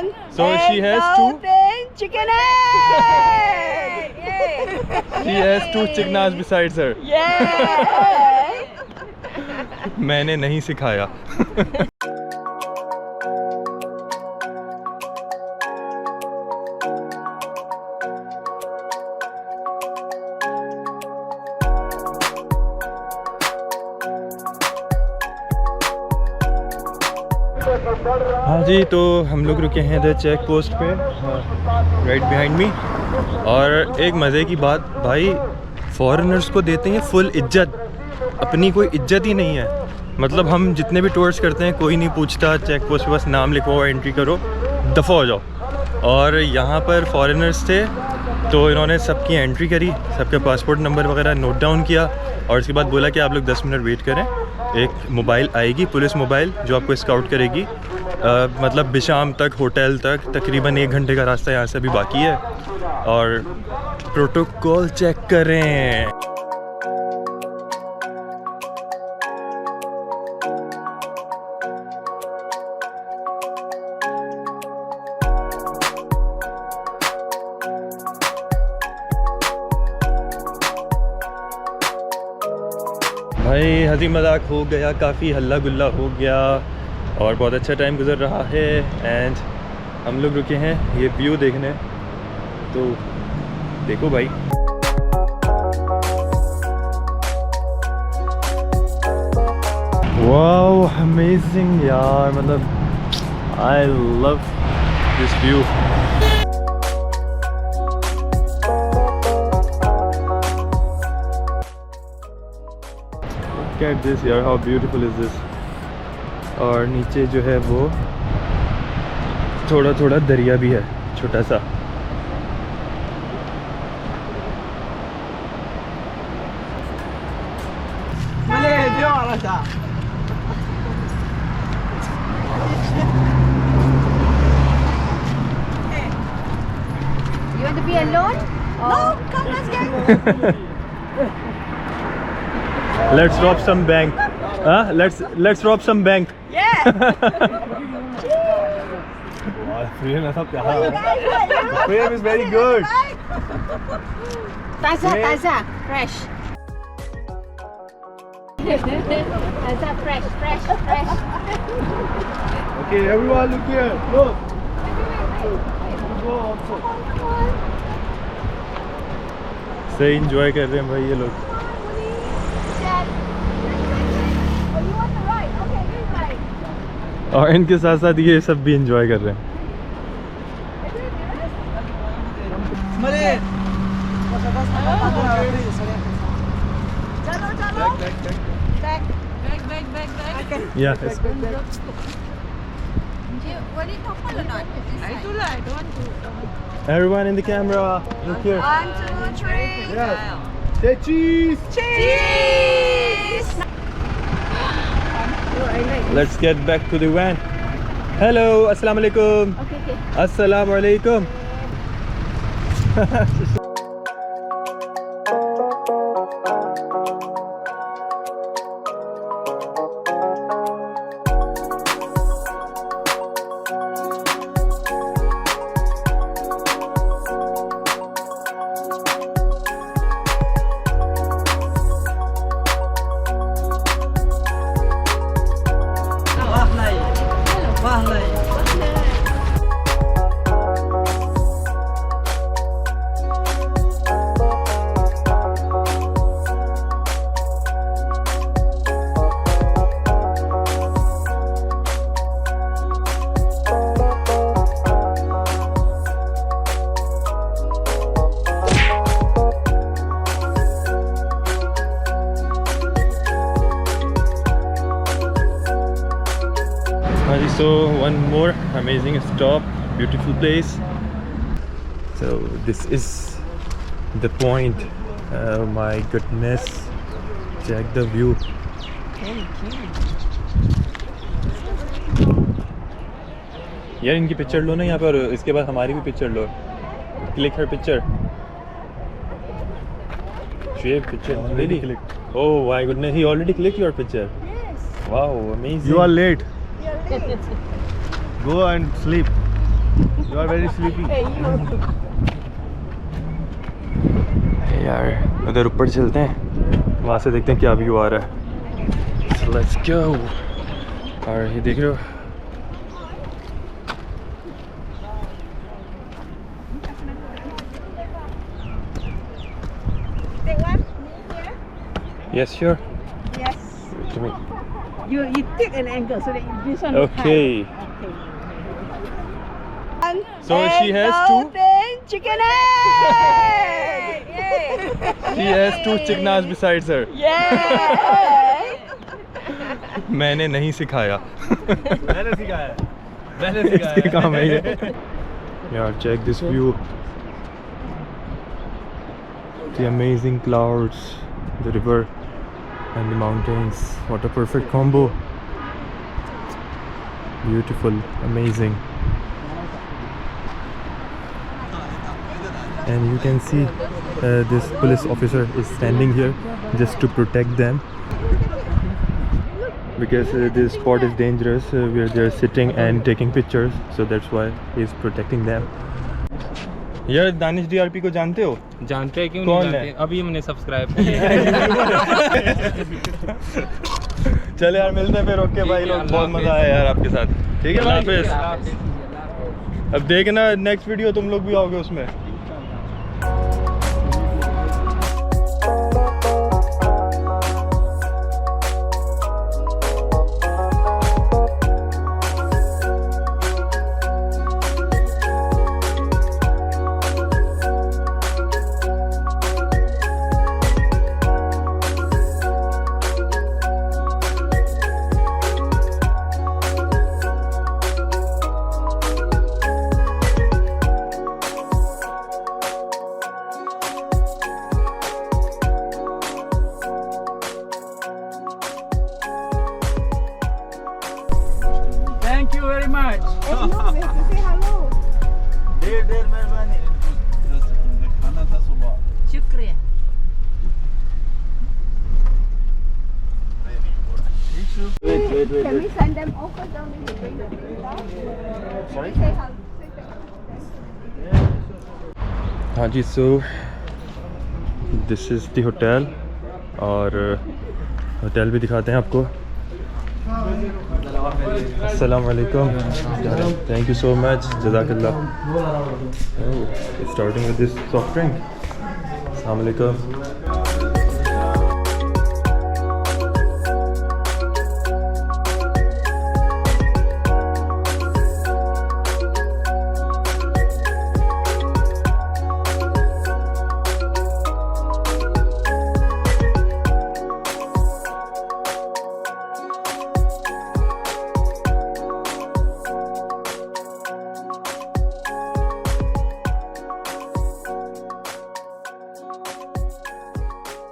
one. So she has two chicken egg. She has two chicnas besides her. Yeah. मैंने नहीं सिखाया. हाँ जी, तो हम लोग रुके हैं इधर चेक पोस्ट पे, राइट बिहाइंड मी. और एक मज़े की बात भाई, फॉरेनर्स को देते हैं फुल इज्जत, अपनी कोई इज्जत ही नहीं है. मतलब हम जितने भी टूर्स करते हैं कोई नहीं पूछता, चेक पोस्ट पे बस नाम लिखवाओ, एंट्री करो, दफ़ा हो जाओ. और यहाँ पर फॉरेनर्स थे तो इन्होंने सबकी एंट्री करी, सबके पासपोर्ट नंबर वगैरह नोट डाउन किया और उसके बाद बोला कि आप लोग 10 मिनट वेट करें, एक मोबाइल आएगी, पुलिस मोबाइल, जो आपको स्काउट करेगी. मतलब बिशाम तक होटल तक तकरीबन 1 घंटे का रास्ता यहाँ से अभी बाकी है. और प्रोटोकॉल चेक करें. भाई हंसी मजाक हो गया, काफ़ी हल्ला गुल्ला हो गया और बहुत अच्छा टाइम गुजर रहा है. एंड हम लोग रुके हैं ये व्यू देखने, तो देखो भाई. वाओ अमेजिंग यार, मतलब I love this view. Look at this यार, how beautiful is this. और नीचे जो है वो थोड़ा थोड़ा दरिया भी है, छोटा सा. You want to be alone? No, come, let's get. Let's rob some bank. Huh? Let's rob some bank. Yeah. Frame is very good. Taza, fresh. Taza, fresh. Okay, everyone look here. Look. Go also. सही enjoy कर रहे हैं भाई ये लोग. और इनके साथ साथ ये सब भी एंजॉय कर रहे हैं. Everyone in the camera, look here. 1, 2, 3. Yeah. Say cheese. Cheese. Let's get back to the van. Hello, assalamu alaikum. Okay. Assalamu alaikum. So one more amazing stop, beautiful place. So this is the point. Oh my goodness, check the view. यार इनकी picture लो ना यहाँ पर, इसके बाद हमारी भी picture low. Click her picture. Share picture. Really click. Oh my goodness, he already clicked your picture. Yes. Wow, amazing. You are late. Go and sleep. You are very sleepy. यार उधर ऊपर चलते हैं, वहाँ से देखते हैं क्या व्यू आ रहा है. So let's go. और ये देख रहे हो, Take one. Here. yes sure. Yes. To me. You take an angle so that this one. Okay. So she has two. Chicken egg. She has two chiknas besides her. Yeah. मैंने नहीं सिखाया. मैंने सिखाया. इसके काम है ये. यार check this view. The amazing clouds, the river and the mountains. What a perfect combo. Beautiful, amazing. And you can see this police officer is standing here just to protect them, because this spot is dangerous where they're sitting and taking pictures, so that's why he's protecting them. यार Danish DRP को जानते हो? जानते हैं क्यों कौन नहीं है? जानते? अभी मैंने सब्सक्राइब चले यार मिलते हैं फिर. ओके भाई लोग, बहुत मजा आया यार आपके साथ. ठीक है, अल्लाह हाफिज़. अब देखना नेक्स्ट वीडियो तुम लोग भी आओगे उसमें. Thank you very much. No, we have to say hello. देर मेहरबानी. खाना था सुबह. Shukriya. Wait. Can we send them over down in the bring the thing down? Sorry? Say hello. हाँ जी, so this is the hotel. और hotel भी दिखाते हैं आपको. अस्सलाम वालेकुम. Thank you so much. Jazakallah. Oh, it's starting with this soft drink. Assalamu alaikum.